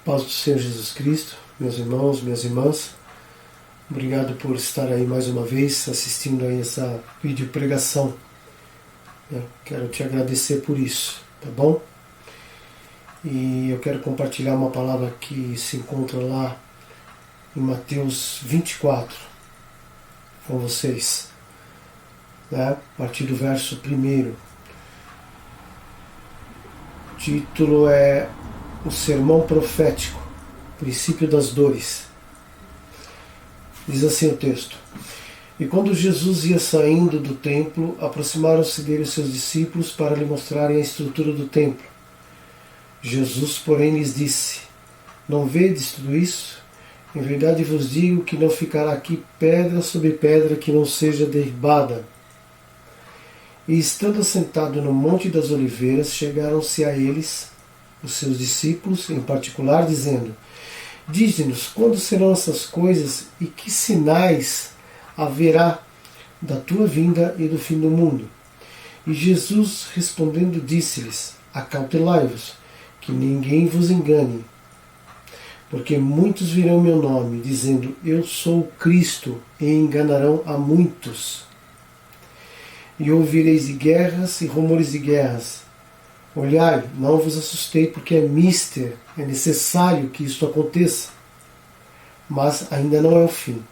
Paz do Senhor Jesus Cristo, meus irmãos, minhas irmãs, obrigado por estar aí mais uma vez assistindo aí essa vídeo pregação. Quero te agradecer por isso, tá bom? E eu quero compartilhar uma palavra que se encontra lá em Mateus 24 com vocês, a partir do verso 1. O título é o sermão profético, princípio das dores. Diz assim o texto: E quando Jesus ia saindo do templo, aproximaram-se dele seus discípulos para lhe mostrarem a estrutura do templo. Jesus, porém, lhes disse: Não vedes tudo isso? Em verdade vos digo que não ficará aqui pedra sobre pedra que não seja derribada. E estando assentado no Monte das Oliveiras, chegaram-se a eles os seus discípulos, em particular, dizendo: Dize-nos quando serão essas coisas e que sinais haverá da tua vinda e do fim do mundo. E Jesus, respondendo, disse-lhes: Acautelai-vos, que ninguém vos engane. Porque muitos virão em meu nome, dizendo: Eu sou o Cristo, e enganarão a muitos. E ouvireis de guerras e rumores de guerras. Olhai, não vos assustei, porque é mister, é necessário que isto aconteça. Mas ainda não é o fim.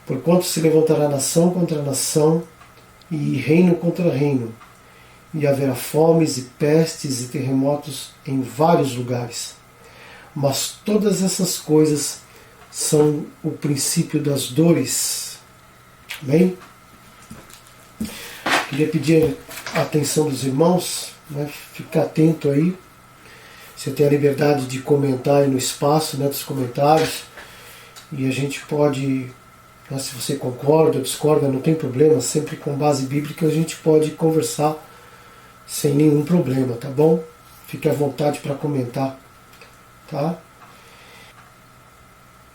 Porquanto se levantará nação contra nação, e reino contra reino, e haverá fomes e pestes e terremotos em vários lugares. Mas todas essas coisas são o princípio das dores. Amém? Queria pedir a atenção dos irmãos, ficar atento aí. Você tem a liberdade de comentar aí no espaço dos comentários, e a gente pode, se você concorda ou discorda, não tem problema, sempre com base bíblica a gente pode conversar sem nenhum problema, tá bom? Fique à vontade para comentar, tá?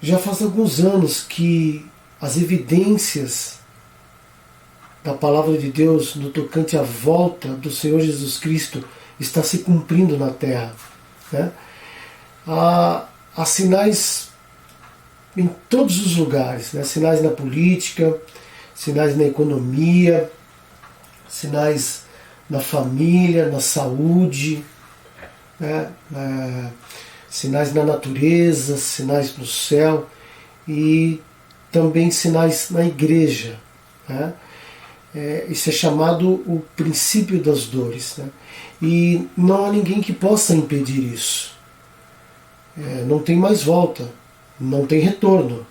Já faz alguns anos que as evidências da palavra de Deus no tocante à volta do Senhor Jesus Cristo está se cumprindo na Terra. Há sinais em todos os lugares, sinais na política, sinais na economia, sinais na família, na saúde, sinais na natureza, sinais no céu e também sinais na igreja. Isso é chamado o princípio das dores. E não há ninguém que possa impedir isso. Não tem mais volta, não tem retorno.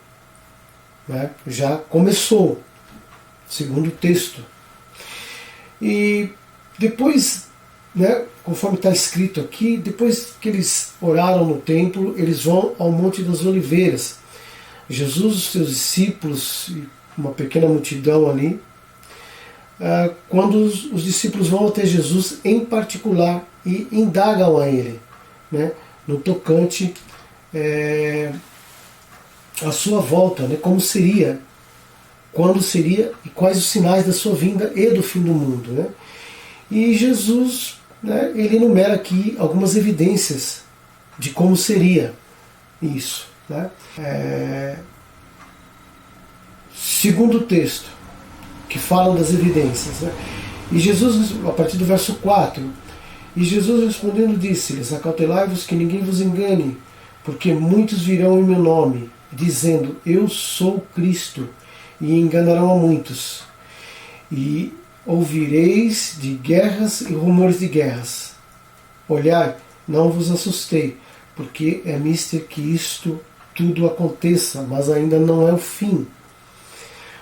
Já começou, segundo o texto. E depois, conforme está escrito aqui, depois que eles oraram no templo, eles vão ao Monte das Oliveiras. Jesus, os seus discípulos e uma pequena multidão ali, quando os discípulos vão até Jesus em particular e indagam a ele, no tocante a sua volta, como seria, quando seria e quais os sinais da sua vinda e do fim do mundo. E Jesus, ele enumera aqui algumas evidências de como seria isso. Segundo o texto, que falam das evidências. E Jesus, a partir do verso 4, e Jesus respondendo disse-lhes: Acautelai-vos que ninguém vos engane, porque muitos virão em meu nome, dizendo: Eu sou Cristo, e enganarão a muitos. E ouvireis de guerras e rumores de guerras. Olhai, não vos assustei, porque é mister que isto tudo aconteça, mas ainda não é o fim.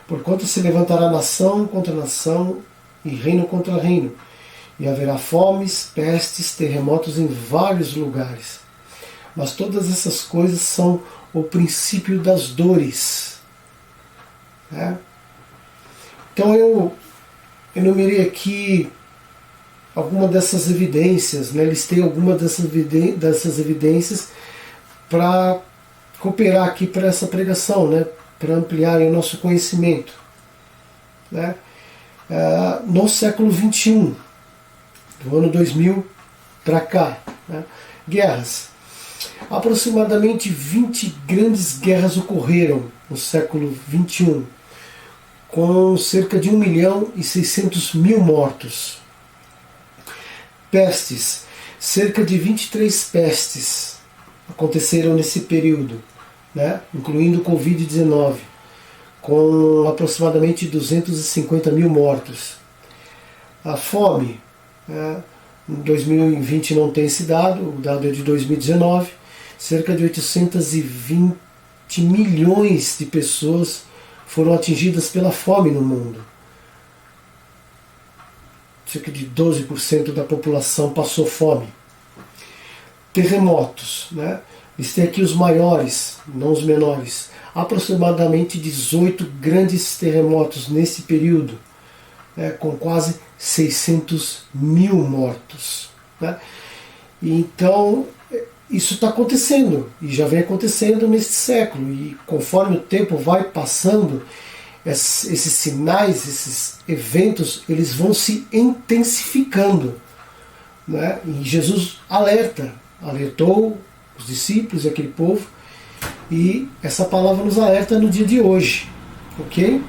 Porquanto se levantará nação contra nação e reino contra reino, e haverá fomes, pestes, terremotos em vários lugares. Mas todas essas coisas são o princípio das dores. Então eu enumerei aqui algumas dessas evidências, listei algumas dessas evidências para cooperar aqui para essa pregação, para ampliar o nosso conhecimento. No século XXI, do ano 2000 para cá, guerras. Aproximadamente 20 grandes guerras ocorreram no século XXI, com cerca de 1.600.000 mortos. Pestes, cerca de 23 pestes aconteceram nesse período, né, incluindo o Covid-19, com aproximadamente 250.000 mortos. A fome, né, em 2020 não tem esse dado, o dado é de 2019, cerca de 820 milhões de pessoas foram atingidas pela fome no mundo. Cerca de 12% da população passou fome. Terremotos, né? Listei aqui os maiores, não os menores. Aproximadamente 18 grandes terremotos nesse período, né? Com quase 600.000 mortos. Né? Então, isso está acontecendo, e já vem acontecendo neste século. E conforme o tempo vai passando, esses sinais, esses eventos, eles vão se intensificando. Né? E Jesus alertou os discípulos e aquele povo, e essa palavra nos alerta no dia de hoje. Ok?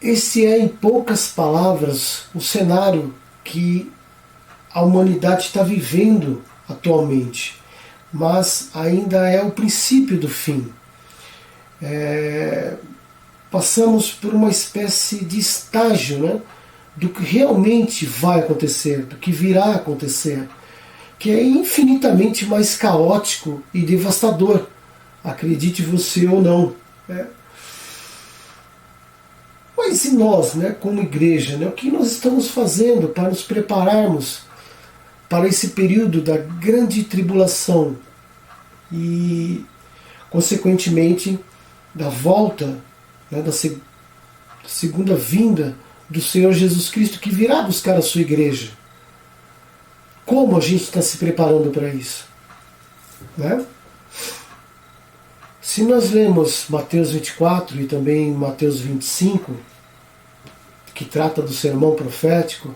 Esse é, em poucas palavras, o cenário que a humanidade está vivendo atualmente, mas ainda é o princípio do fim. Passamos por uma espécie de estágio, né, do que realmente vai acontecer, do que virá a acontecer, que é infinitamente mais caótico e devastador, acredite você ou não. Mas e nós, né, como igreja, né, o que nós estamos fazendo para nos prepararmos para esse período da grande tribulação e, consequentemente, da volta, né, da segunda vinda do Senhor Jesus Cristo, que virá buscar a sua igreja? Como a gente está se preparando para isso? Né? Se nós lemos Mateus 24 e também Mateus 25, que trata do sermão profético,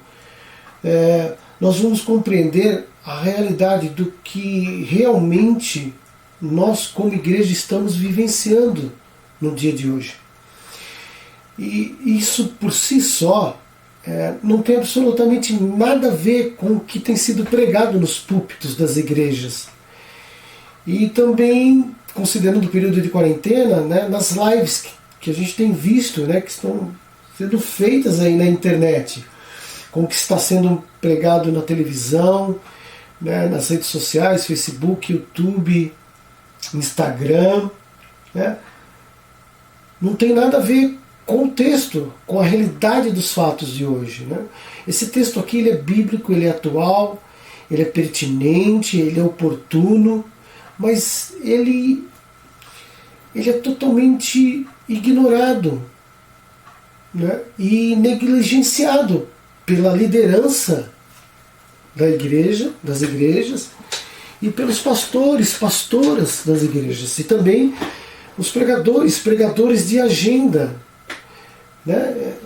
nós vamos compreender a realidade do que realmente nós, como igreja, estamos vivenciando no dia de hoje. E isso por si só não tem absolutamente nada a ver com o que tem sido pregado nos púlpitos das igrejas. E também, considerando o período de quarentena, né, nas lives que a gente tem visto, né, que estão sendo feitas aí na internet, com o que está sendo pregado na televisão, né, nas redes sociais, Facebook, YouTube, Instagram, né, não tem nada a ver com o texto, com a realidade dos fatos de hoje. Né? Esse texto aqui ele é bíblico, ele é atual, ele é pertinente, ele é oportuno, mas ele é totalmente ignorado, né? E negligenciado pela liderança da igreja, das igrejas, e pelos pastores, pastoras das igrejas, e também os pregadores de agenda, né,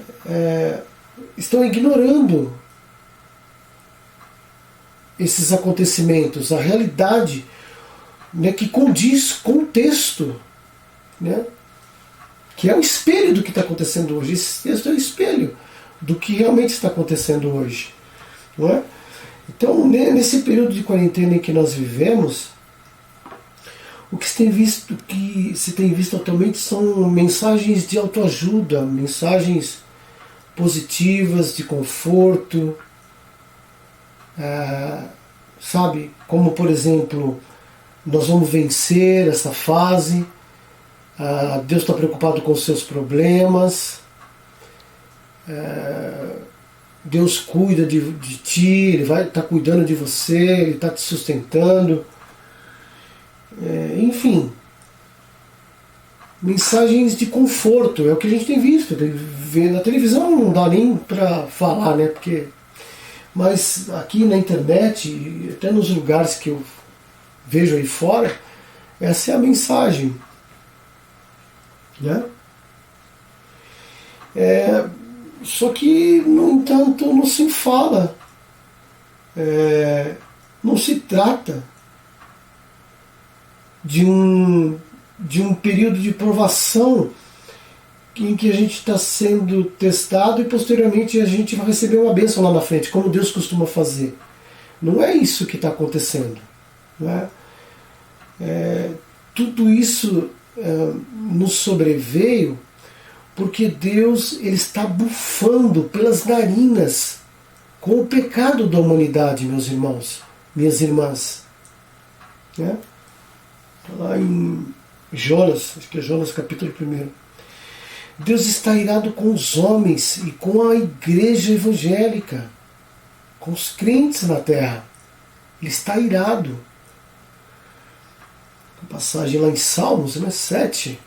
estão ignorando esses acontecimentos, a realidade, né, que condiz com o texto, né, que é o espelho do que está acontecendo hoje. Esse texto é o espelho do que realmente está acontecendo hoje. Não é? Então, nesse período de quarentena em que nós vivemos, o que se tem visto atualmente são mensagens de autoajuda, mensagens positivas, de conforto, sabe? Como, por exemplo, nós vamos vencer essa fase, Deus está preocupado com os seus problemas, Deus cuida de ti, Ele vai estar cuidando de você, Ele está te sustentando. Enfim, mensagens de conforto, é o que a gente tem visto. Na televisão não dá nem para falar, né? Mas aqui na internet, e até nos lugares que eu vejo aí fora, essa é a mensagem. Né? Só que, no entanto, não se fala, não se trata de um período de provação em que a gente está sendo testado e posteriormente a gente vai receber uma bênção lá na frente, como Deus costuma fazer. Não é isso que está acontecendo. Não é? Tudo isso nos sobreveio porque Deus ele está bufando pelas narinas com o pecado da humanidade, meus irmãos, minhas irmãs. Né? Lá em Jonas, acho que é Jonas capítulo 1. Deus está irado com os homens e com a igreja evangélica, com os crentes na terra. Ele está irado. A passagem lá em Salmos, 7.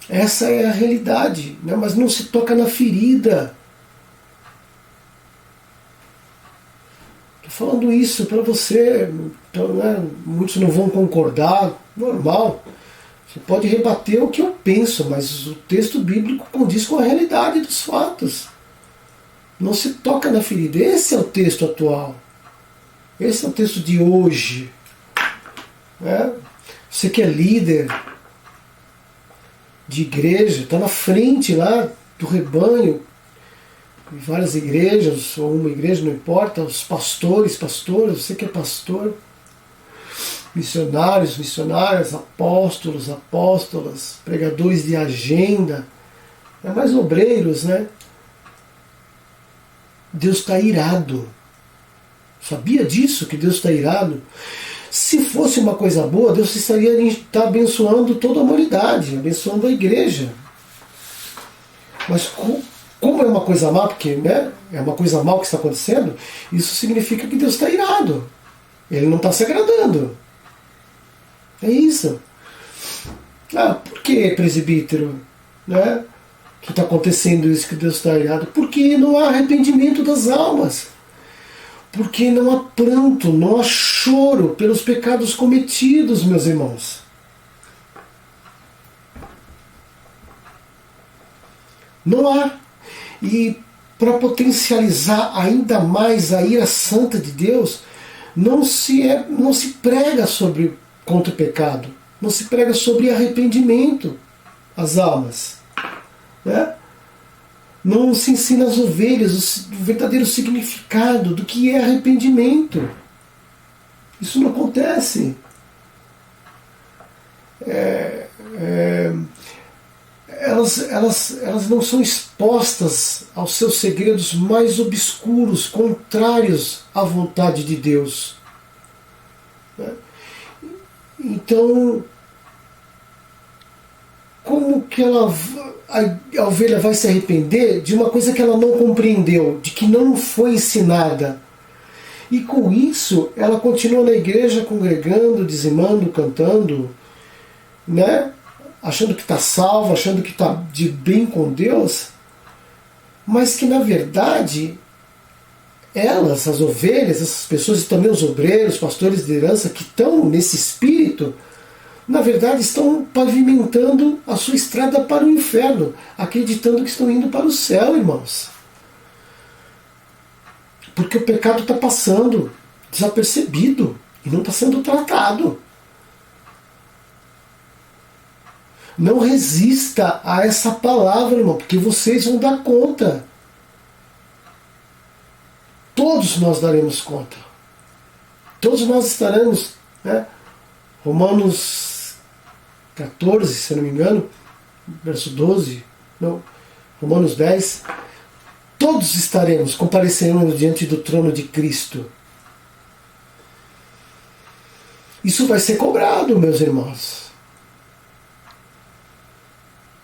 Essa é a realidade, né? Mas não se toca na ferida. Estou falando isso para você, então, né? Muitos não vão concordar, normal. Você pode rebater o que eu penso, mas o texto bíblico condiz com a realidade dos fatos. Não se toca na ferida. Esse é o texto atual. Esse é o texto de hoje. Né? Você que é líder de igreja, está na frente lá do rebanho, em várias igrejas, ou uma igreja, não importa, os pastores, pastoras, você que é pastor, missionários, missionárias, apóstolos, apóstolas, pregadores de agenda, mais obreiros, né? Deus está irado. Sabia disso, que Deus está irado? Se fosse uma coisa boa, Deus estaria abençoando toda a humanidade, abençoando a igreja. Mas como é uma coisa má, porque né, é uma coisa má que está acontecendo, isso significa que Deus está irado. Ele não está se agradando. É isso. Por que, presbítero? Né? Que está acontecendo isso, que Deus está irado? Porque não há arrependimento das almas. Porque não há pranto, não há choro pelos pecados cometidos, meus irmãos. Não há. E para potencializar ainda mais a ira santa de Deus, não se prega contra o pecado, não se prega sobre arrependimento às almas. Né? Não se ensina às ovelhas o verdadeiro significado do que é arrependimento. Isso não acontece. Elas não são expostas aos seus segredos mais obscuros, contrários à vontade de Deus. Então, como que a ovelha vai se arrepender de uma coisa que ela não compreendeu, de que não foi ensinada? E com isso, ela continua na igreja congregando, dizimando, cantando, né? Achando que está salva, achando que está de bem com Deus, mas que na verdade elas, as ovelhas, essas pessoas e também os obreiros, pastores de liderança que estão nesse espírito, na verdade estão pavimentando a sua estrada para o inferno, acreditando que estão indo para o céu, irmãos. Porque o pecado está passando desapercebido e não está sendo tratado. Não resista a essa palavra, irmão, porque vocês vão dar conta. Todos nós daremos conta. Todos nós estaremos, né? Romanos 14, se eu não me engano, verso 12, não, Romanos 10, todos estaremos, compareceremos diante do trono de Cristo. Isso vai ser cobrado, meus irmãos.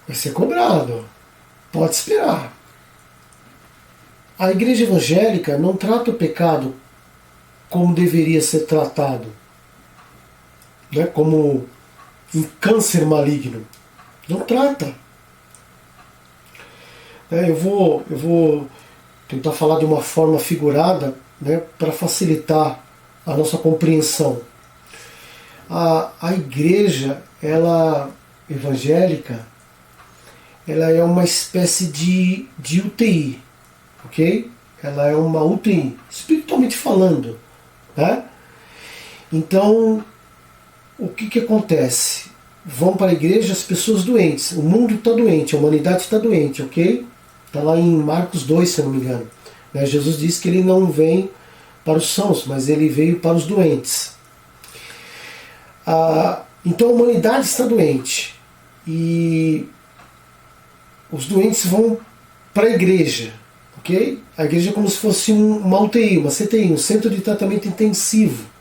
Vai ser cobrado. Pode esperar. A igreja evangélica não trata o pecado como deveria ser tratado, né? Como um câncer maligno. Não trata. Eu vou tentar falar de uma forma figurada, né, para facilitar a nossa compreensão. A igreja, ela evangélica, ela é uma espécie de UTI, ok? Ela é uma UTI, espiritualmente falando, né? Então, o que acontece? Vão para a igreja as pessoas doentes. O mundo está doente, a humanidade está doente, ok? Está lá em Marcos 2, se eu não me engano. Jesus disse que ele não vem para os sãos, mas ele veio para os doentes. Então a humanidade está doente. E os doentes vão para a igreja, ok? A igreja é como se fosse uma UTI, uma CTI, um centro de tratamento intensivo.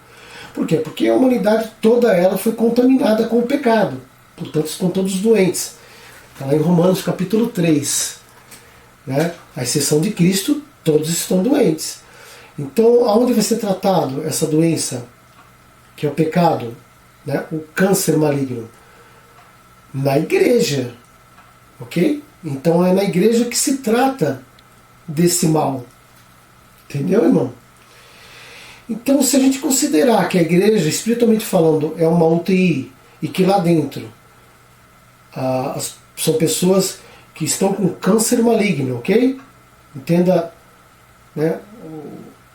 Por quê? Porque a humanidade toda ela foi contaminada com o pecado. Portanto, estão todos doentes. Está lá em Romanos capítulo 3. Né? À exceção de Cristo, todos estão doentes. Então, aonde vai ser tratado essa doença, que é o pecado, né? O câncer maligno? Na igreja. Ok? Então é na igreja que se trata desse mal. Entendeu, irmão? Então, se a gente considerar que a igreja, espiritualmente falando, é uma UTI e que lá dentro são pessoas que estão com câncer maligno, ok? Entenda, né,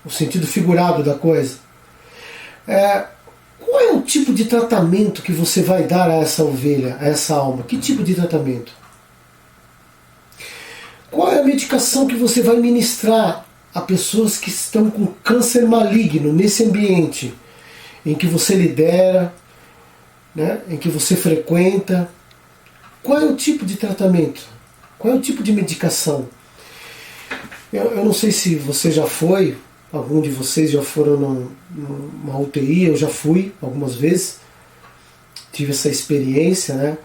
o sentido figurado da coisa. Qual é o tipo de tratamento que você vai dar a essa ovelha, a essa alma? Que tipo de tratamento? Qual é a medicação que você vai ministrar a pessoas que estão com câncer maligno nesse ambiente em que você lidera, né, em que você frequenta? Qual é o tipo de tratamento? Qual é o tipo de medicação? Eu não sei se você já foi, algum de vocês já foram numa UTI, eu já fui algumas vezes, tive essa experiência, né?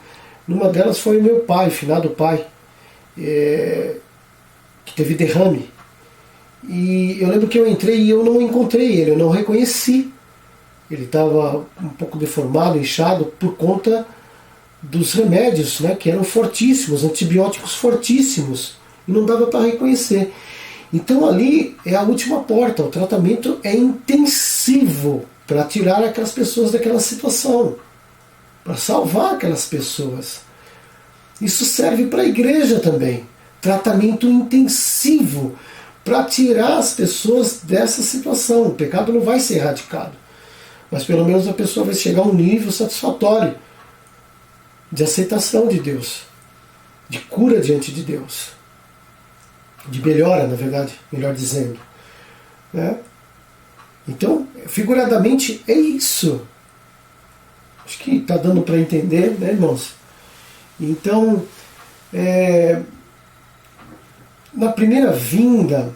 Numa delas foi o meu pai, finado pai, que teve derrame. E eu lembro que eu entrei e eu não encontrei ele, eu não reconheci. Ele estava um pouco deformado, inchado, por conta dos remédios, né, que eram fortíssimos, antibióticos fortíssimos, e não dava para reconhecer. Então ali é a última porta, o tratamento é intensivo para tirar aquelas pessoas daquela situação, para salvar aquelas pessoas. Isso serve para a igreja também, tratamento intensivo para tirar as pessoas dessa situação. O pecado não vai ser erradicado, mas pelo menos a pessoa vai chegar a um nível satisfatório de aceitação de Deus, de cura diante de Deus, de melhora, na verdade, melhor dizendo. Né? Então, figuradamente, é isso. Acho que está dando para entender, né, irmãos? Então, na primeira vinda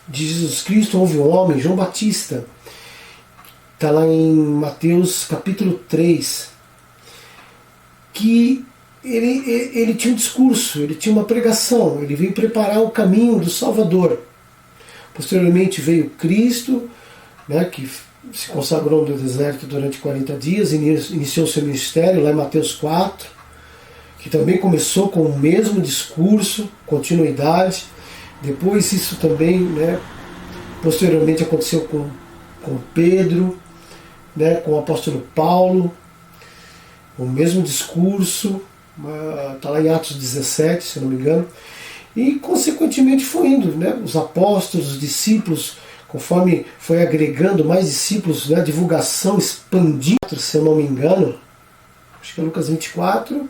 de Jesus Cristo houve um homem, João Batista, está lá em Mateus capítulo 3, que ele tinha um discurso, ele tinha uma pregação, ele veio preparar o caminho do Salvador. Posteriormente veio Cristo, né, que se consagrou no deserto durante 40 dias, iniciou seu ministério lá em Mateus 4, que também começou com o mesmo discurso, continuidade. Depois isso também, né, posteriormente aconteceu com Pedro, né, com o apóstolo Paulo, o mesmo discurso, está lá em Atos 17, se eu não me engano, e consequentemente foi indo, né, os apóstolos, os discípulos, conforme foi agregando mais discípulos, né, a divulgação expandindo, se eu não me engano, acho que é Lucas 24,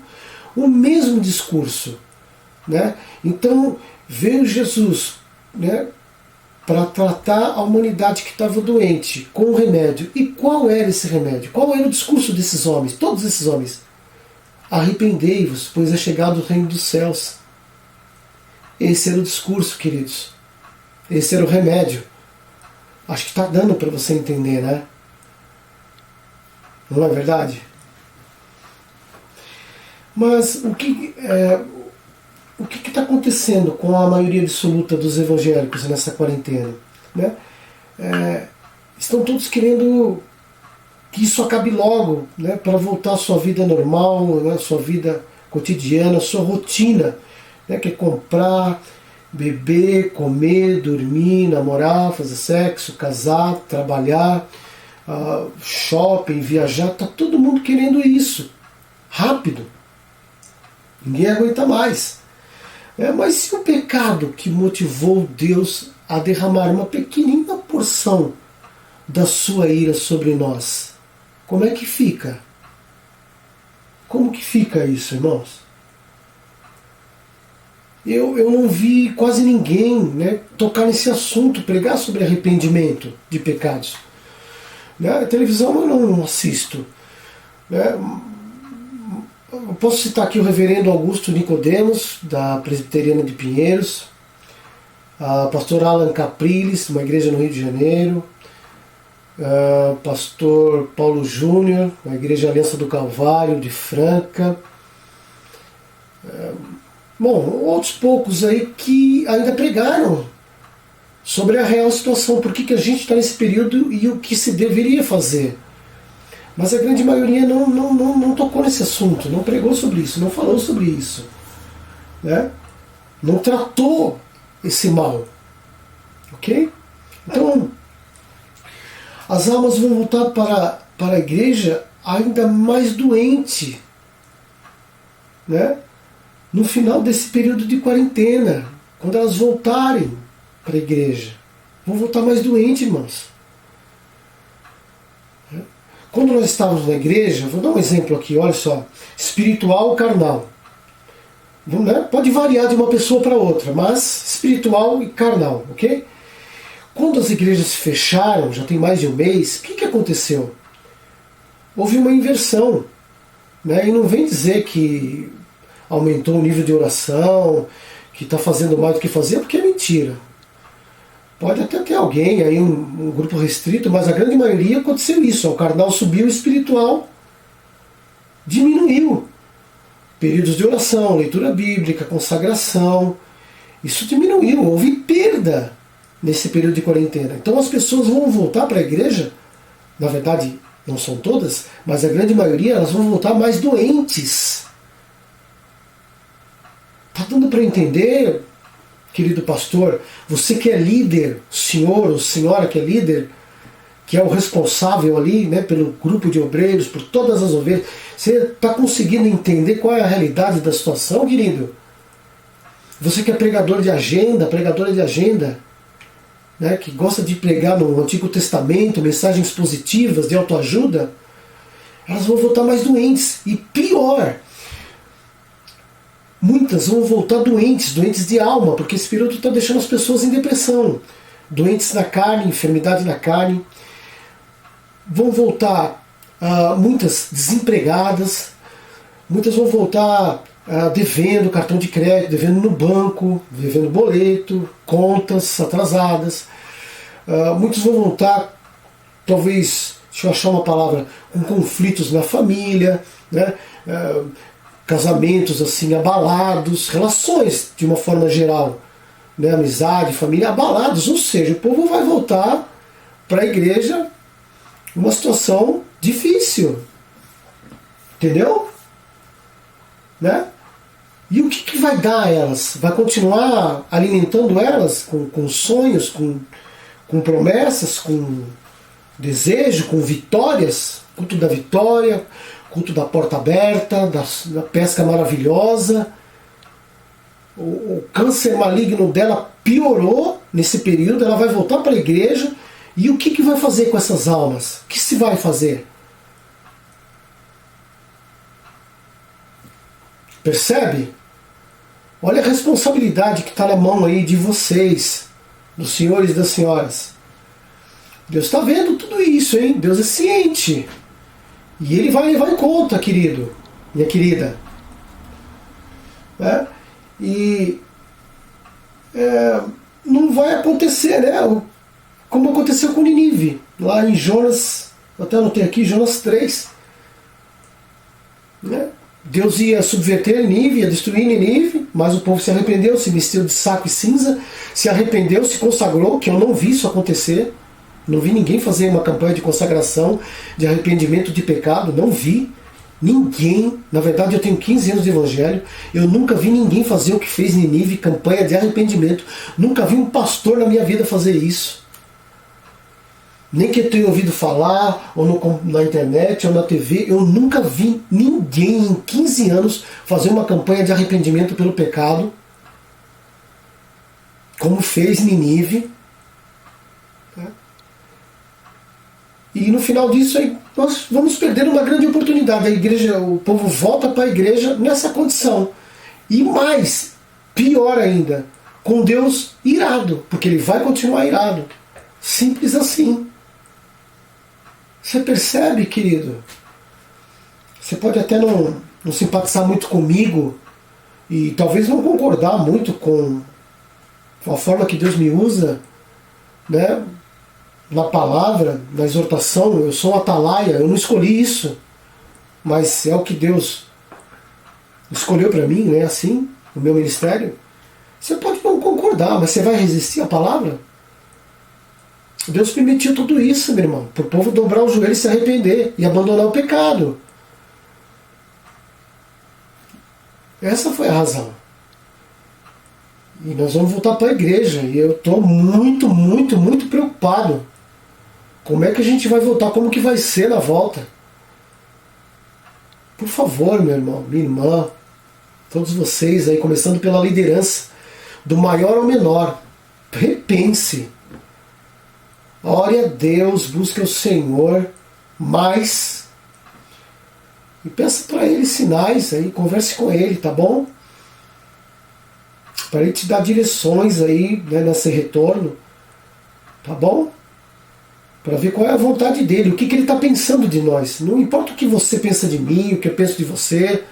o mesmo discurso. Né? Então veio Jesus, né, para tratar a humanidade que estava doente com um remédio. E qual era esse remédio? Qual era o discurso desses homens, todos esses homens? Arrependei-vos, pois é chegado o reino dos céus. Esse era o discurso, queridos. Esse era o remédio. Acho que está dando para você entender, né? Não é verdade? Mas o que está acontecendo com a maioria absoluta dos evangélicos nessa quarentena? Né? Estão todos querendo que isso acabe logo, né, para voltar à sua vida normal, né, sua vida cotidiana, sua rotina, né, que é comprar, beber, comer, dormir, namorar, fazer sexo, casar, trabalhar, shopping, viajar. Está todo mundo querendo isso, rápido. Ninguém aguenta mais. Mas se o pecado que motivou Deus a derramar uma pequenina porção da sua ira sobre nós, Como é que fica? Como que fica isso, irmãos? Eu não vi quase ninguém, né, tocar nesse assunto, pregar sobre arrependimento de pecados. Né? A televisão eu não assisto. Né? Eu posso citar aqui o reverendo Augusto Nicodemos, da Presbiteriana de Pinheiros, a pastor Alan Capriles, uma igreja no Rio de Janeiro, pastor Paulo Júnior, a Igreja Aliança do Calvário, de Franca. Bom, outros poucos aí que ainda pregaram sobre a real situação, por que a gente está nesse período e o que se deveria fazer. Mas a grande maioria não tocou nesse assunto, não pregou sobre isso, não falou sobre isso. Né? Não tratou esse mal. Ok? Então, as almas vão voltar para a igreja ainda mais doente. Né? No final desse período de quarentena, quando elas voltarem para a igreja, vão voltar mais doentes, irmãos. Quando nós estávamos na igreja, vou dar um exemplo aqui, olha só, espiritual ou carnal. Né? Pode variar de uma pessoa para outra, mas espiritual e carnal, ok? Quando as igrejas se fecharam, já tem mais de um mês, o que aconteceu? Houve uma inversão. Né? E não vem dizer que aumentou o nível de oração, que está fazendo mais do que fazia, porque é mentira. Pode até ter alguém, aí um grupo restrito, mas a grande maioria aconteceu isso. O carnal subiu, o espiritual diminuiu. Períodos de oração, leitura bíblica, consagração, isso diminuiu, houve perda nesse período de quarentena. Então as pessoas vão voltar para a igreja, na verdade não são todas, mas a grande maioria elas vão voltar mais doentes. Está dando para entender, querido pastor, você que é líder, senhor ou senhora que é líder, que é o responsável ali, né, pelo grupo de obreiros, por todas as ovelhas, você está conseguindo entender qual é a realidade da situação, querido? Você que é pregador de agenda, pregadora de agenda, né, que gosta de pregar no Antigo Testamento, mensagens positivas, de autoajuda, elas vão voltar mais doentes. E pior, muitas vão voltar doentes, doentes de alma, porque esse período está deixando as pessoas em depressão. Doentes na carne, enfermidade na carne. Vão voltar muitas desempregadas, muitas vão voltar devendo cartão de crédito, devendo no banco, devendo boleto, contas atrasadas. Muitos vão voltar, talvez, deixa eu achar uma palavra, com conflitos na família, né? Casamentos assim abalados, relações de uma forma geral, né? Amizade, família abalados, ou seja, o povo vai voltar para a igreja uma situação difícil, entendeu? Né? E o que vai dar a elas? Vai continuar alimentando elas com sonhos, com promessas, com desejo, com vitórias? Culto da vitória, culto da porta aberta, da pesca maravilhosa. O câncer maligno dela piorou nesse período, ela vai voltar para a igreja. E o que vai fazer com essas almas? O que se vai fazer? Percebe? Olha a responsabilidade que está na mão aí de vocês, dos senhores e das senhoras. Deus está vendo tudo isso, hein? Deus é ciente. E Ele vai levar em conta, querido, minha querida. Né? E não vai acontecer, né? Como aconteceu com Nínive, lá em Jonas, eu até anotei aqui, Jonas 3. Né? Deus ia subverter Nínive, ia destruir Nínive, mas o povo se arrependeu, se vestiu de saco e cinza, se arrependeu, se consagrou, que eu não vi isso acontecer. Não vi ninguém fazer uma campanha de consagração, de arrependimento de pecado, não vi. Ninguém, na verdade eu tenho 15 anos de evangelho, eu nunca vi ninguém fazer o que fez Nínive, campanha de arrependimento. Nunca vi um pastor na minha vida fazer isso. Nem que eu tenha ouvido falar, ou na internet, ou na TV, eu nunca vi ninguém em 15 anos fazer uma campanha de arrependimento pelo pecado, como fez Nínive. E no final disso aí nós vamos perder uma grande oportunidade. A igreja, o povo volta para a igreja nessa condição. E mais, pior ainda, com Deus irado, porque ele vai continuar irado. Simples assim. Você percebe, querido? Você pode até não simpatizar muito comigo e talvez não concordar muito com a forma que Deus me usa, né? Na palavra, na exortação. Eu sou um atalaia, eu não escolhi isso, mas é o que Deus escolheu para mim, né? Assim, o meu ministério. Você pode não concordar, mas você vai resistir à palavra? Deus permitiu tudo isso, meu irmão, para o povo dobrar o joelho e se arrepender e abandonar o pecado. Essa foi a razão. E nós vamos voltar para a igreja. E eu estou muito, muito, muito preocupado. Como é que a gente vai voltar? Como que vai ser na volta? Por favor, meu irmão, minha irmã, todos vocês aí, começando pela liderança, do maior ao menor, repense. Ore a Deus, busque o Senhor mais. E peça para Ele sinais aí, converse com Ele, tá bom? Para Ele te dar direções aí, né, nesse retorno, tá bom? Para ver qual é a vontade dele, o que Ele está pensando de nós. Não importa o que você pensa de mim, o que eu penso de você,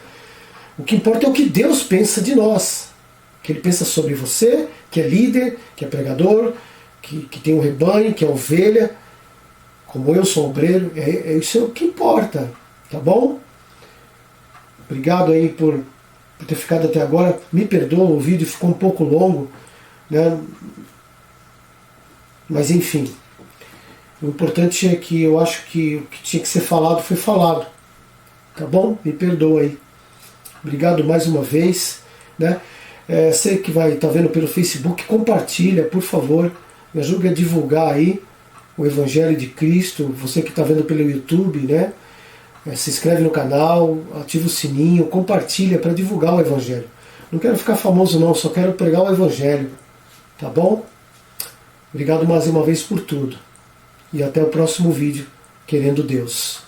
o que importa é o que Deus pensa de nós. O que Ele pensa sobre você, que é líder, que é pregador, que tem um rebanho, que é ovelha, como eu sou obreiro, isso é o que importa, tá bom? Obrigado aí por ter ficado até agora. Me perdoa, o vídeo ficou um pouco longo, né? Mas enfim, o importante é que eu acho que o que tinha que ser falado foi falado, tá bom? Me perdoa aí. Obrigado mais uma vez, né? Você que vai estar vendo pelo Facebook, compartilha, por favor. Me ajude a divulgar aí o Evangelho de Cristo. Você que está vendo pelo YouTube, né? Se inscreve no canal, ativa o sininho, compartilha para divulgar o Evangelho. Não quero ficar famoso não, só quero pregar o Evangelho. Tá bom? Obrigado mais uma vez por tudo. E até o próximo vídeo, querendo Deus.